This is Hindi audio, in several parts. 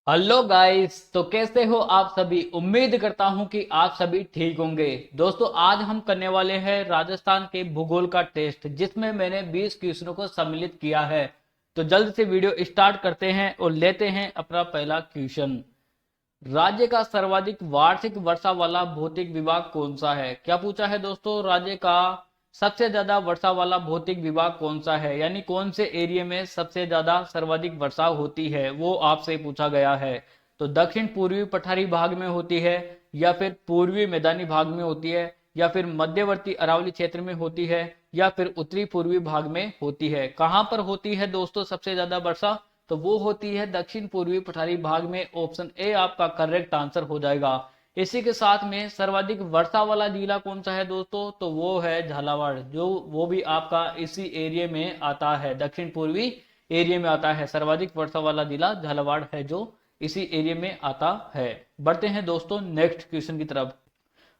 हेलो गाइस, तो कैसे हो आप सभी। उम्मीद करता हूं कि आप सभी ठीक होंगे। दोस्तों, आज हम करने वाले हैं राजस्थान के भूगोल का टेस्ट, जिसमें मैंने 20 क्वेश्चनों को सम्मिलित किया है। तो जल्द से वीडियो स्टार्ट करते हैं और लेते हैं अपना पहला क्वेश्चन। राज्य का सर्वाधिक वार्षिक वर्षा वाला भौतिक विभाग कौन सा है। क्या पूछा है दोस्तों, राज्य का सबसे ज्यादा वर्षा वाला भौतिक विभाग कौन सा है, यानी कौन से एरिया में सबसे ज्यादा सर्वाधिक वर्षा होती है, वो आपसे पूछा गया है। तो दक्षिण पूर्वी पठारी भाग में होती है, या फिर पूर्वी मैदानी भाग में होती है, या फिर मध्यवर्ती अरावली क्षेत्र में होती है, या फिर उत्तरी पूर्वी भाग में होती है। कहां पर होती है दोस्तों सबसे ज्यादा वर्षा, तो वो होती है दक्षिण पूर्वी पठारी भाग में। ऑप्शन ए आपका करेक्ट आंसर हो जाएगा। इसी के साथ में सर्वाधिक वर्षा वाला जिला कौन सा है दोस्तों, तो वो है झालावाड़, जो वो भी आपका इसी एरिया में आता है, दक्षिण पूर्वी एरिया में आता है। सर्वाधिक वर्षा वाला जिला झालावाड़ है, जो इसी एरिया में आता है। बढ़ते हैं दोस्तों नेक्स्ट क्वेश्चन की तरफ।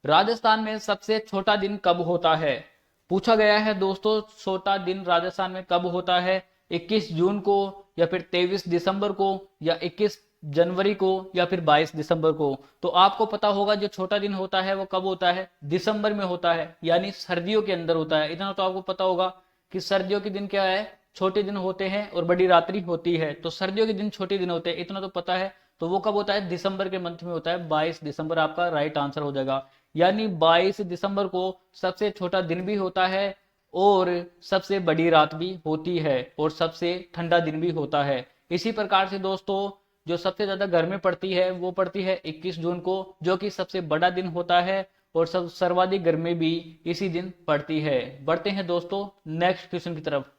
राजस्थान में सबसे छोटा दिन कब होता है, पूछा गया है दोस्तों। छोटा दिन राजस्थान में कब होता है, 21 जून को, या फिर 23 दिसंबर को, या 21 जनवरी को, या फिर 22 दिसंबर को। तो आपको पता होगा जो छोटा दिन होता है वो कब होता है, दिसंबर में होता है, यानी सर्दियों के अंदर होता है। इतना तो आपको पता होगा कि सर्दियों के दिन क्या है, छोटे दिन होते हैं और बड़ी रात्रि होती है। तो सर्दियों के दिन छोटे दिन होते हैं, इतना तो पता है। तो वो कब होता है, दिसंबर के मंथ में होता है। 22 दिसंबर आपका राइट आंसर हो जाएगा। यानी 22 दिसंबर को सबसे छोटा दिन भी होता है, और सबसे बड़ी रात भी होती है, और सबसे ठंडा दिन भी होता है। इसी प्रकार से दोस्तों, जो सबसे ज्यादा गर्मी पड़ती है वो पड़ती है 21 जून को, जो कि सबसे बड़ा दिन होता है, और सब सर्वाधिक गर्मी भी इसी दिन पड़ती है। बढ़ते हैं दोस्तों नेक्स्ट क्वेश्चन की तरफ।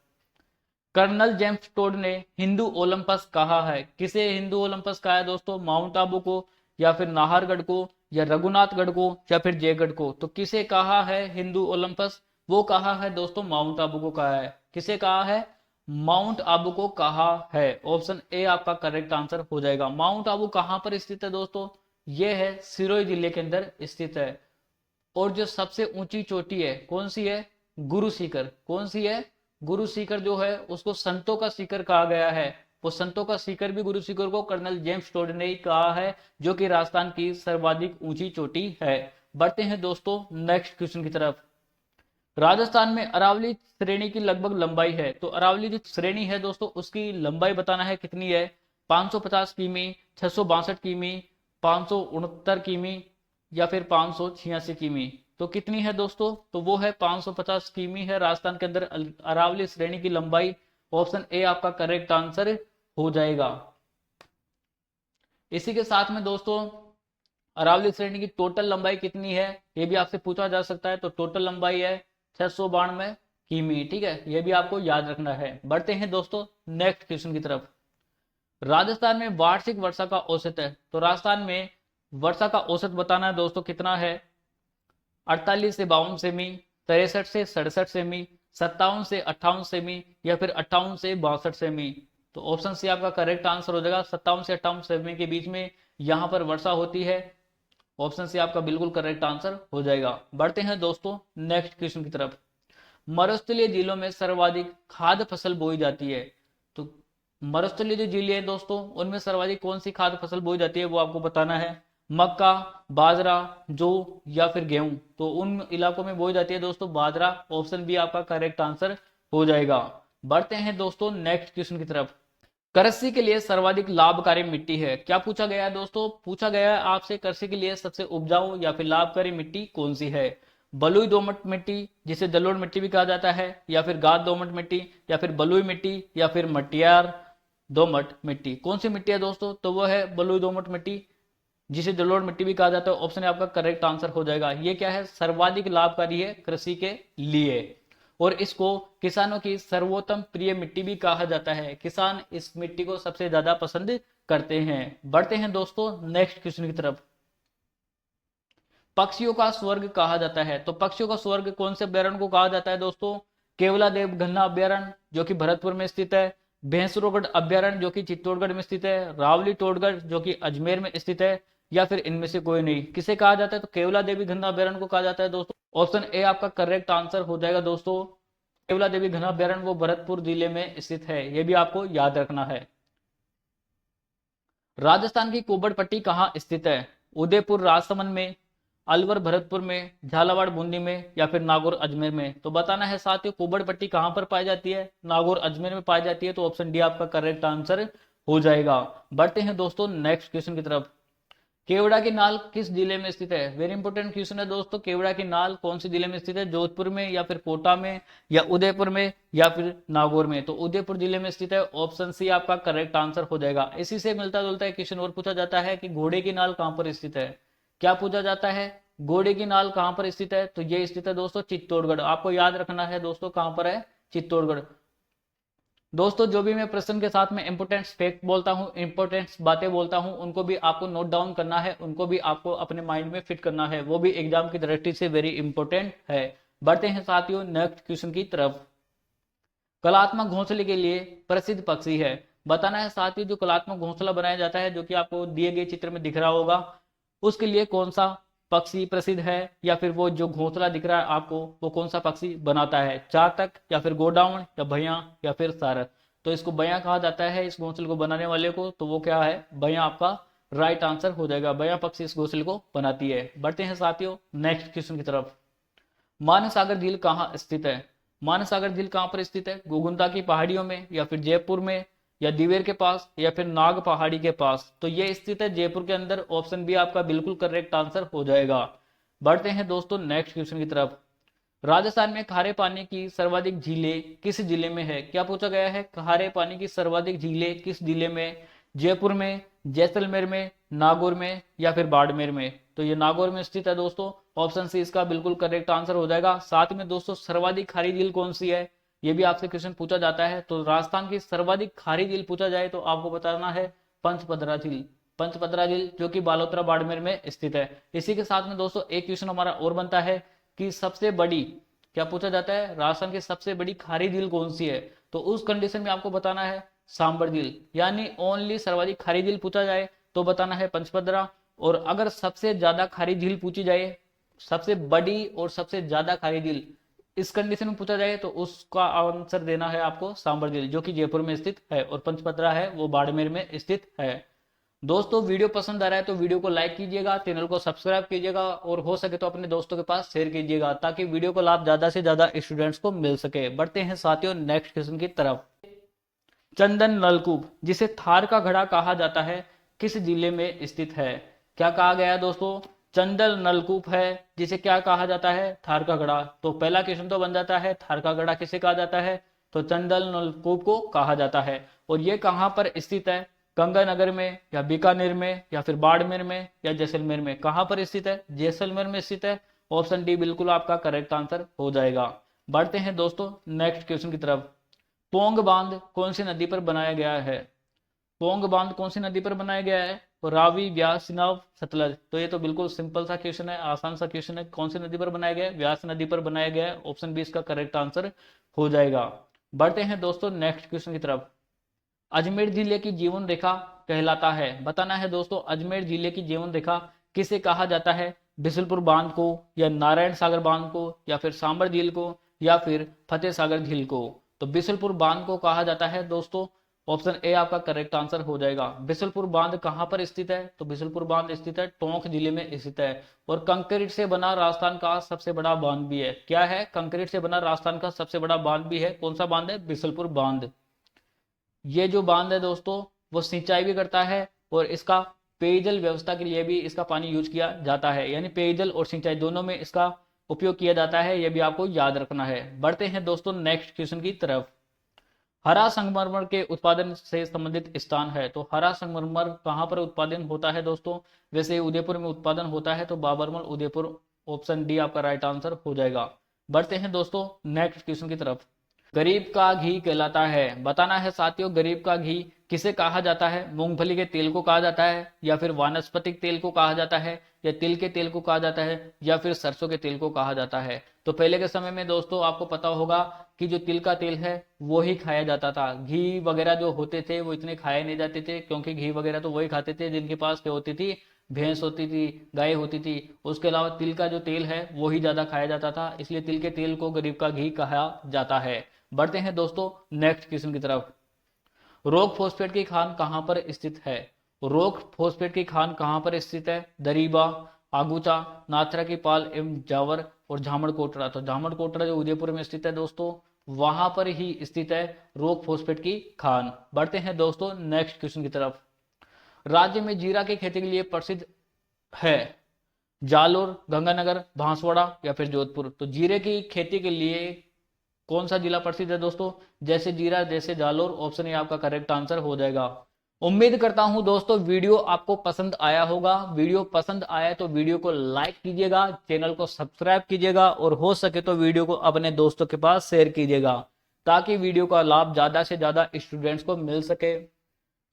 कर्नल जेम्स टोड ने हिंदू ओलंपस कहा है। किसे हिंदू ओलंपस कहा है दोस्तों, माउंट आबू को, या फिर नाहरगढ़ को, या रघुनाथगढ़ को, या फिर जयगढ़ को। तो किसे कहा है हिंदू ओलंपस, वो कहा है दोस्तों माउंट आबू को कहा है। किसे कहा है, माउंट आबू को कहा है। ऑप्शन ए आपका करेक्ट आंसर हो जाएगा। माउंट आबू कहां पर स्थित है दोस्तों, ये है सिरोही जिले के अंदर स्थित है। और जो सबसे ऊंची चोटी है कौन सी है, गुरु शिखर। कौन सी है, गुरु शिखर जो है उसको संतों का शिखर कहा गया है। वो संतों का शिखर भी गुरु शिखर को कर्नल जेम्स टोड ने ही कहा है, जो कि राजस्थान की सर्वाधिक ऊंची चोटी है। बढ़ते हैं दोस्तों नेक्स्ट क्वेश्चन की तरफ। राजस्थान में अरावली श्रेणी की लगभग लंबाई है। तो अरावली जो श्रेणी है दोस्तों, उसकी लंबाई बताना है कितनी है। 550 किमी, 662 किमी, 569 किमी, या फिर 586 किमी। तो कितनी है दोस्तों, तो वो है 550 किमी है राजस्थान के अंदर अरावली श्रेणी की लंबाई। ऑप्शन ए आपका करेक्ट आंसर हो जाएगा। इसी के साथ में दोस्तों, अरावली श्रेणी की टोटल लंबाई कितनी है, ये भी आपसे पूछा जा सकता है। तो टोटल लंबाई है 692 किमी। ठीक है, ये भी आपको याद रखना है। बढ़ते हैं दोस्तों नेक्स्ट क्वेश्चन की तरफ। राजस्थान में वार्षिक वर्षा का औसत है। तो राजस्थान में वर्षा का औसत बताना है दोस्तों, कितना है। 48 से 52 सेमी, 63 से 67 सेमी, 57 से 58 सेमी, या फिर 58 से 62 सेमी। तो ऑप्शन सी आपका करेक्ट आंसर हो जाएगा। 57 से 58 सेमी के बीच में यहां पर वर्षा होती है। ऑप्शन सी आपका बिल्कुल करेक्ट आंसर हो जाएगा। बढ़ते हैं दोस्तों नेक्स्ट क्वेश्चन की तरफ। मरुस्थलीय जिलों में सर्वाधिक खाद्य फसल बोई जाती है। तो मरुस्थलीय जो जिले हैं दोस्तों, उनमें सर्वाधिक कौन सी खाद्य फसल बोई जाती है, वो आपको बताना है। मक्का, बाजरा, जौ, या फिर गेहूं। तो उन इलाकों में बोई जाती है दोस्तों बाजरा। ऑप्शन बी आपका करेक्ट आंसर हो जाएगा। बढ़ते हैं दोस्तों नेक्स्ट क्वेश्चन की तरफ। कृषि के लिए सर्वाधिक लाभकारी मिट्टी है। क्या पूछा गया है दोस्तों, पूछा गया है आपसे कृषि के लिए सबसे उपजाऊ या फिर लाभकारी मिट्टी कौन सी है। बलुई दोमट मिट्टी, जिसे जलोढ़ मिट्टी भी कहा जाता है, या फिर गाद दोमट मिट्टी, या फिर बलुई मिट्टी, या फिर मटियार दोमट मिट्टी। कौन सी मिट्टी है दोस्तों, तो वो है बलुई दोमट मिट्टी, जिसे जलोढ़ मिट्टी भी कहा जाता है। ऑप्शन आपका करेक्ट आंसर हो जाएगा। ये क्या है, सर्वाधिक लाभकारी है कृषि के लिए, और इसको किसानों की सर्वोत्तम प्रिय मिट्टी भी कहा जाता है। किसान इस मिट्टी को सबसे ज्यादा पसंद करते हैं। बढ़ते हैं दोस्तों नेक्स्ट क्वेश्चन की तरफ। पक्षियों का स्वर्ग कहा जाता है। तो पक्षियों का स्वर्ग कौन से अभ्यारण्य को कहा जाता है दोस्तों, केवलादेव घन्ना अभ्यारण्य, जो कि भरतपुर में स्थित है। भैंसुरगढ़ अभ्यारण्य, जो कि चित्तौड़गढ़ में स्थित है। रावली टोडगढ़, जो कि अजमेर में स्थित है। या फिर इनमें से कोई नहीं। किसे कहा जाता है, तो केवला देवी घन्ना अभ्यारण्य को कहा जाता है दोस्तों। ऑप्शन ए आपका करेक्ट आंसर हो जाएगा दोस्तों। केवला देवी घना अभ्यारण्य वो भरतपुर जिले में स्थित है, ये भी आपको याद रखना है। राजस्थान की कुब्बड़ पट्टी कहाँ स्थित है? उदयपुर राजसमंद में, अलवर भरतपुर में, झालावाड़ बूंदी में या फिर नागौर अजमेर में? तो बताना है साथियों कुब्बड़ पट्टी कहाँ पर पाई जाती है? नागौर अजमेर में पाई जाती है। तो ऑप्शन डी आपका करेक्ट आंसर हो जाएगा। बढ़ते हैं दोस्तों नेक्स्ट क्वेश्चन की तरफ। केवड़ा की नाल किस जिले में स्थित है? वेरी इंपॉर्टेंट क्वेश्चन है दोस्तों। केवड़ा की नाल कौन सी जिले में स्थित है? जोधपुर में या फिर कोटा में या उदयपुर में या फिर नागौर में? तो उदयपुर जिले में स्थित है। ऑप्शन सी आपका करेक्ट आंसर हो जाएगा। इसी से मिलता जुलता एक क्वेश्चन और पूछा जाता है कि घोड़े की नाल कहां पर स्थित है? क्या पूछा जाता है? घोड़े की नाल कहां पर स्थित है? तो ये स्थित है दोस्तों चित्तौड़गढ़। आपको याद रखना है दोस्तों कहां पर है? चित्तौड़गढ़। दोस्तों जो भी मैं प्रश्न के साथ में इंपोर्टेंट फैक्ट बोलता हूँ, इंपोर्टेंट बातें बोलता हूँ, उनको भी आपको नोट डाउन करना है, उनको भी आपको अपने माइंड में फिट करना है, वो भी एग्जाम की दृष्टि से वेरी इंपॉर्टेंट है। बढ़ते हैं साथियों नेक्स्ट क्वेश्चन की तरफ। कलात्मक घोंसले के लिए प्रसिद्ध पक्षी है। बताना है साथियों जो कलात्मक घोंसला बनाया जाता है, जो कि आपको दिए गए चित्र में दिख रहा होगा, उसके लिए कौन सा पक्षी प्रसिद्ध है, या फिर वो जो घोंसला दिख रहा है आपको वो कौन सा पक्षी बनाता है? चातक या फिर गोडाउन या भैया या फिर सारस? तो इसको बयां कहा जाता है इस घोंसले को बनाने वाले को। तो वो क्या है? बयां आपका राइट आंसर हो जाएगा। बयां पक्षी इस घोंसले को बनाती है। बढ़ते हैं साथियों नेक्स्ट क्वेश्चन की तरफ। मानसागर झील कहाँ स्थित है? मानसागर झील कहाँ पर स्थित है? गोगुंदा की पहाड़ियों में या फिर जयपुर में या दिवेर के पास या फिर नाग पहाड़ी के पास? तो ये स्थित है जयपुर के अंदर। ऑप्शन बी आपका बिल्कुल करेक्ट आंसर हो जाएगा। बढ़ते हैं दोस्तों नेक्स्ट क्वेश्चन की तरफ। राजस्थान में खारे पानी की सर्वाधिक झीलें किस जिले में है? क्या पूछा गया है? खारे पानी की सर्वाधिक झीलें किस जिले में? जयपुर में, जैसलमेर में, नागौर में या फिर बाड़मेर में? तो ये नागौर में स्थित है दोस्तों। ऑप्शन सी इसका बिल्कुल करेक्ट आंसर हो जाएगा। साथ में दोस्तों सर्वाधिक खारी झील कौन सी है, ये भी आपसे क्वेश्चन पूछा जाता है। तो राजस्थान की सर्वाधिक खारी झील पूछा जाए तो आपको बताना है पंचपदरा झील। पंचपदरा झील जो कि बालोतरा बाड़मेर में स्थित है। इसी के साथ में दोस्तों एक क्वेश्चन हमारा और बनता है कि सबसे बड़ी, क्या पूछा जाता है, राजस्थान की सबसे बड़ी खारी झील कौन सी है? तो उस कंडीशन में आपको बताना है सांबर झील। यानी ओनली सर्वाधिक खारी झील पूछा जाए तो बताना है पंचपदरा। और अगर सबसे ज्यादा खारी झील पूछी जाए, सबसे बड़ी और सबसे ज्यादा खारी झील इस कंडीशन में पूछा जाए तो उसका आंसर देना है आपको सांबर झील, जो कि जयपुर में स्थित है, और पंचपदरा है वो बाड़मेर में स्थित है। दोस्तों वीडियो पसंद आ रहा है तो वीडियो को लाइक कीजिएगा, चैनल को सब्सक्राइब कीजिएगा और हो सके तो अपने दोस्तों के पास शेयर कीजिएगा, ताकि वीडियो को लाभ ज्यादा से ज्यादा स्टूडेंट्स को मिल सके। बढ़ते हैं साथियों नेक्स्ट क्वेश्चन की तरफ। चंदन नलकूप जिसे थार का घड़ा कहा जाता है किस जिले में स्थित है? क्या कहा गया है दोस्तों? चंदन नलकूप है जिसे क्या कहा जाता है? थार का घड़ा। तो पहला क्वेश्चन तो बन जाता है थार का घड़ा किसे कहा जाता है? तो चंदन नलकूप को कहा जाता है। और ये कहां पर स्थित है? गंगानगर में या बीकानेर में या फिर बाड़मेर में या जैसलमेर में? कहां पर स्थित है? जैसलमेर में स्थित है। ऑप्शन डी बिल्कुल आपका करेक्ट आंसर हो जाएगा। बढ़ते हैं दोस्तों नेक्स्ट क्वेश्चन की तरफ। पोंग बांध कौन सी नदी पर बनाया गया है? पोंग बांध कौन सी नदी पर बनाया गया है? तो रावी, व्यास, चिनाब, सतलज। तो ये तो बिल्कुल सिंपल सा क्वेश्चन है, आसान सा क्वेश्चन है। कौन सी नदी पर बनाया गया है? व्यास नदी पर बनाया गया है। ऑप्शन बी इसका करेक्ट आंसर हो जाएगा। बढ़ते हैं दोस्तों नेक्स्ट क्वेश्चन की तरफ। अजमेर जिले की जीवन रेखा कहलाता है। बताना है दोस्तों अजमेर जिले की जीवन रेखा किसे कहा जाता है? बिशुलपुर बांध को या नारायण सागर बांध को या फिर सांबर झील को या फिर फतेह सागर झील को? तो बिशुलपुर बांध को कहा जाता है दोस्तों। ऑप्शन ए आपका करेक्ट आंसर हो जाएगा। बिशुलपुर बांध कहां पर स्थित है? तो बिशुलपुर बांध स्थित है टोंक जिले में स्थित है। और कंक्रीट से बना राजस्थान का सबसे बड़ा बांध भी है। क्या है? कंक्रीट से बना राजस्थान का सबसे बड़ा बांध भी है। कौन सा बांध है? बिशुलपुर बांध। ये जो बांध है दोस्तों वो सिंचाई भी करता है और इसका पेयजल व्यवस्था के लिए भी इसका पानी यूज किया जाता है। यानी पेयजल और सिंचाई दोनों में इसका उपयोग किया जाता है, यह भी आपको याद रखना है। बढ़ते हैं दोस्तों नेक्स्ट क्वेश्चन की तरफ। हरा संगमरमर के उत्पादन से संबंधित स्थान है। तो हरा संगमरमर कहां पर उत्पादन होता है दोस्तों? वैसे उदयपुर में उत्पादन होता है, तो बाबरमल उदयपुर। ऑप्शन डी आपका राइट आंसर हो जाएगा। बढ़ते हैं दोस्तों नेक्स्ट क्वेश्चन की तरफ। गरीब का घी कहलाता है। बताना है साथियों गरीब का घी किसे कहा जाता है? मूंगफली के तेल को कहा जाता है या फिर वानस्पतिक तेल को कहा जाता है या तिल के तेल को कहा जाता है या फिर सरसों के तेल को कहा जाता है? तो पहले के समय में दोस्तों आपको पता होगा कि जो तिल का तेल है वो ही खाया जाता था। घी वगैरह जो होते थे वो इतने खाए नहीं जाते थे, क्योंकि घी वगैरह तो वही खाते थे जिनके पास क्या होती थी, भैंस होती थी, गाय होती थी। उसके अलावा तिल का जो तेल है वो ही ज्यादा खाया जाता था, इसलिए तिल के तेल को गरीब का घी कहा जाता है। बढ़ते हैं दोस्तों नेक्स्ट क्वेश्चन की तरफ। रॉक फॉस्फेट की खान कहां पर स्थित है? रॉक फॉस्फेट की खान कहाँ पर स्थित है? दरीबा, आगुचा, नाथरा की पाल एवं जावर और झामड़ कोटरा। तो झामड़ कोटरा जो उदयपुर में स्थित है दोस्तों, वहां पर ही स्थित है रॉक फॉस्फेट की खान। बढ़ते हैं दोस्तों नेक्स्ट क्वेश्चन की तरफ। राज्य में जीरा की खेती के लिए प्रसिद्ध है जालोर, गंगानगर, बांसवाड़ा या फिर जोधपुर। तो जीरे की खेती के लिए कौन सा जिला प्रसिद्ध है दोस्तों? जैसे जीरा जैसे जालोर। ऑप्शन ए आपका करेक्ट आंसर हो जाएगा। उम्मीद करता हूं दोस्तों वीडियो आपको पसंद आया होगा। वीडियो पसंद आया तो वीडियो को लाइक कीजिएगा, चैनल को सब्सक्राइब कीजिएगा और हो सके तो वीडियो को अपने दोस्तों के पास शेयर कीजिएगा, ताकि वीडियो का लाभ ज्यादा से ज्यादा स्टूडेंट्स को मिल सके।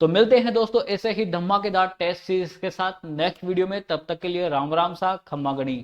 तो मिलते हैं दोस्तों ऐसे ही धमाकेदार टेस्ट सीरीज के साथ नेक्स्ट वीडियो में। तब तक के लिए राम राम सा, खम्मा गणी।